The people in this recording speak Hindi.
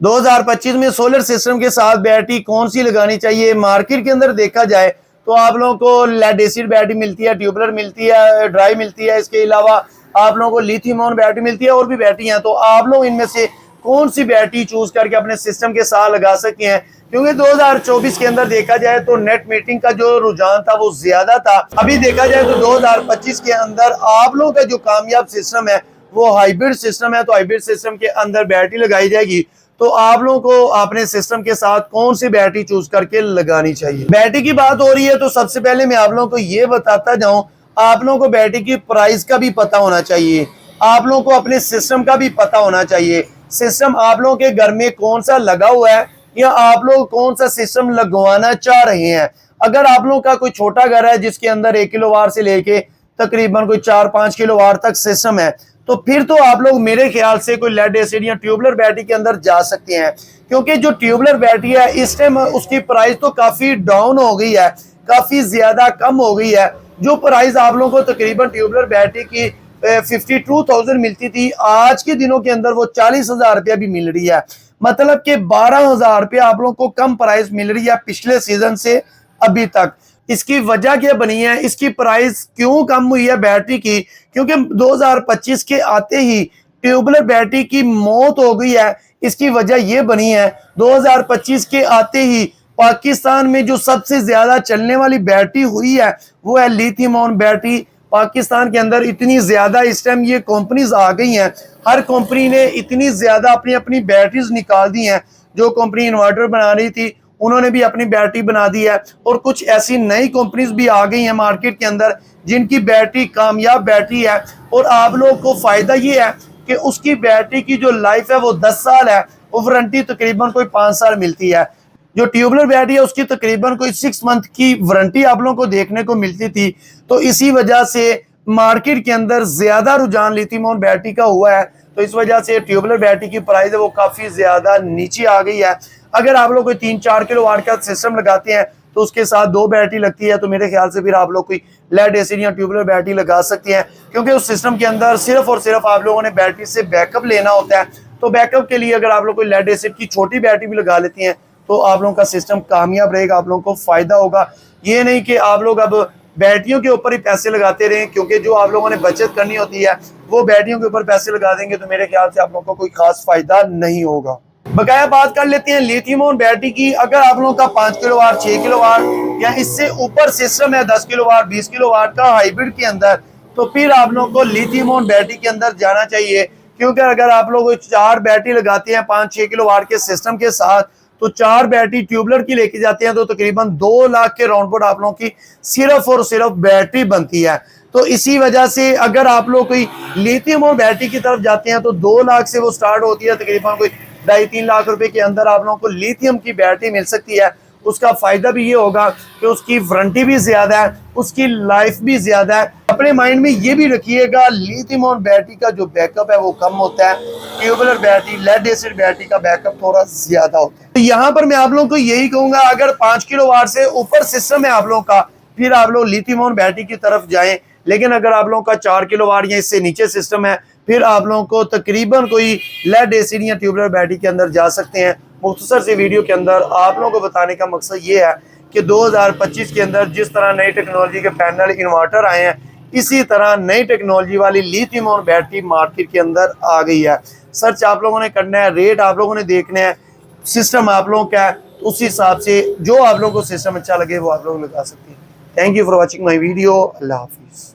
2025 में सोलर सिस्टम के साथ बैटरी कौन सी लगानी चाहिए? मार्केट के अंदर देखा जाए तो आप लोगों को लेड एसिड बैटरी मिलती है, ट्यूबुलर मिलती है, ड्राई मिलती है। इसके अलावा आप लोगों को लिथियम आयन बैटरी मिलती है और भी बैटरी हैं। तो आप लोग इनमें से कौन सी बैटरी चूज करके अपने सिस्टम के साथ लगा सकते हैं? क्योंकि 2024 के अंदर देखा जाए तो नेट मीटरिंग का जो रुझान था वो ज्यादा था। अभी देखा जाए तो 2025 के अंदर आप लोगों का जो कामयाब सिस्टम है वो हाइब्रिड सिस्टम है। तो हाइब्रिड सिस्टम के अंदर बैटरी लगाई जाएगी। तो आप लोगों को अपने सिस्टम के साथ कौन सी बैटरी चूज करके लगानी चाहिए? बैटरी की बात हो रही है तो सबसे पहले मैं आप लोगों को ये बताता जाऊं, आप लोगों को बैटरी की प्राइस का भी पता होना चाहिए, आप लोगों को अपने सिस्टम का भी पता होना चाहिए। सिस्टम आप लोगों के घर में कौन सा लगा हुआ है या आप लोग कौन सा सिस्टम लगवाना चाह रहे हैं। अगर आप लोगों का कोई छोटा घर है जिसके अंदर 1 किलोवाट से लेके तकरीबन कोई 4-5 किलोवाट तक सिस्टम है, तो फिर तो आप लोग मेरे ख्याल से कोई लेड एसिड या ट्यूबुलर बैटरी के अंदर जा सकते हैं। क्योंकि जो ट्यूबुलर बैटरी है इस टाइम उसकी प्राइस तो काफी डाउन हो गई है, काफी ज्यादा कम हो गई है। जो प्राइस आप लोगों को तकरीबन ट्यूबुलर बैटरी की 52,000 मिलती थी, आज के दिनों के अंदर वो 40,000 रुपया भी मिल रही है। मतलब कि 12,000 रुपया आप लोगों को कम प्राइस मिल रही है पिछले सीजन से अभी तक। इसकी वजह क्या बनी है, इसकी प्राइस क्यों कम हुई है बैटरी की? क्योंकि 2025 के आते ही ट्यूबुलर बैटरी की मौत हो गई है। इसकी वजह यह बनी है 2025 के आते ही पाकिस्तान में जो सबसे ज्यादा चलने वाली बैटरी हुई है वो है लिथियम आयन बैटरी। पाकिस्तान के अंदर इतनी ज्यादा इस टाइम ये कंपनीज आ गई हैं, हर कंपनी ने इतनी ज्यादा अपनी अपनी बैटरीज निकाल दी हैं। जो कंपनी इन्वर्टर बना रही थी उन्होंने भी अपनी बैटरी बना दी है और कुछ ऐसी नई कंपनीज भी आ गई हैं मार्केट के अंदर जिनकी बैटरी कामयाब बैटरी है। और आप लोगों को फायदा ये है कि उसकी बैटरी की जो लाइफ है वो 10 साल है, वो वारंटी तकरीबन कोई 5 साल मिलती है। जो ट्यूबुलर बैटरी है उसकी तकरीबन कोई 6 मंथ की वारंटी आप लोगों को देखने को मिलती थी। तो इसी वजह से मार्केट के अंदर ज्यादा रुझान लिथियम आयन बैटरी का हुआ है। तो इस वजह से ट्यूबुलर बैटरी की प्राइस है वो काफी ज्यादा नीचे आ गई है। अगर आप लोग कोई 3-4 किलोवाट का सिस्टम लगाते हैं तो उसके साथ 2 बैटरी लगती है, तो मेरे ख्याल से फिर आप लोग कोई लेड एसिड या ट्यूबुलर बैटरी लगा सकते हैं। क्योंकि उस सिस्टम के अंदर सिर्फ और सिर्फ आप लोगों ने बैटरी से बैकअप लेना होता है। तो बैकअप के लिए अगर आप लोग कोई लेड एसिड की छोटी बैटरी भी लगा लेती हैं तो आप लोगों का सिस्टम कामयाब रहेगा, आप लोगों को फायदा होगा। ये नहीं कि आप लोग अब बैटरियों के ऊपर ही पैसे लगाते रहें, क्योंकि जो आप लोगों ने बचत करनी होती है वो बैटरियों के ऊपर पैसे लगा देंगे तो मेरे ख्याल से आप लोगों को कोई खास फायदा नहीं होगा। बकाया बात कर लेते हैं लिथियम आयन बैटरी की। अगर आप लोगों का 5 किलोवाट, 6 किलोवाट या इससे ऊपर सिस्टम है 10 किलोवाट, 20 किलोवाट का हाइब्रिड के अंदर, तो फिर आप लोगों को लिथियम आयन बैटरी के अंदर जाना चाहिए। क्योंकि अगर आप लोग 4 बैटरी लगाते हैं 5-6 किलोवाट के सिस्टम के साथ, तो 4 बैटरी ट्यूबुलर की लेके जाते हैं तो तकरीबन 2 लाख के राउंड बोर्ड आप लोगों की सिर्फ और सिर्फ बैटरी बनती है। तो इसी वजह से अगर आप लोग कोई लिथियम आयन बैटरी की तरफ जाते हैं तो 2 लाख से वो स्टार्ट होती है, तकरीबन कोई 2.5-3 लाख रुपए के अंदर आप लोगों को लिथियम की बैटरी मिल सकती है। उसका फायदा भी ये होगा कि उसकी वारंटी भी ज्यादा है, उसकी लाइफ भी ज्यादा है। अपने माइंड में ये भी रखिएगा लिथियम आयन बैटरी का जो बैकअप है वो कम होता है, tubular battery, lead acid battery का बैकअप थोड़ा ज्यादा होता है। तो यहाँ पर मैं आप लोगों को यही कहूंगा, अगर 5 किलोवाट से ऊपर सिस्टम है आप लोगों का, फिर आप लोग लिथियम आयन बैटरी की तरफ जाएं। लेकिन अगर आप लोगों का 4 किलोवाट या इससे नीचे सिस्टम है, फिर आप लोगों को तकरीबन कोई लेड एसिड या ट्यूबुलर बैटरी के अंदर जा सकते हैं। मुख्तसर से वीडियो के अंदर आप लोगों को बताने का मकसद ये है कि 2025 के अंदर जिस तरह नई टेक्नोलॉजी के पैनल इन्वर्टर आए हैं, इसी तरह नई टेक्नोलॉजी वाली लिथियम आयन बैटरी मार्केट के अंदर आ गई है। सर्च आप लोगों ने करना है, रेट आप लोगों ने देखना है, सिस्टम आप लोगों का है, उस हिसाब से जो आप लोगों को सिस्टम अच्छा लगे वो आप लोग लगा सकते हैं। Thank you for watching my video. अल्लाह हाफिज़।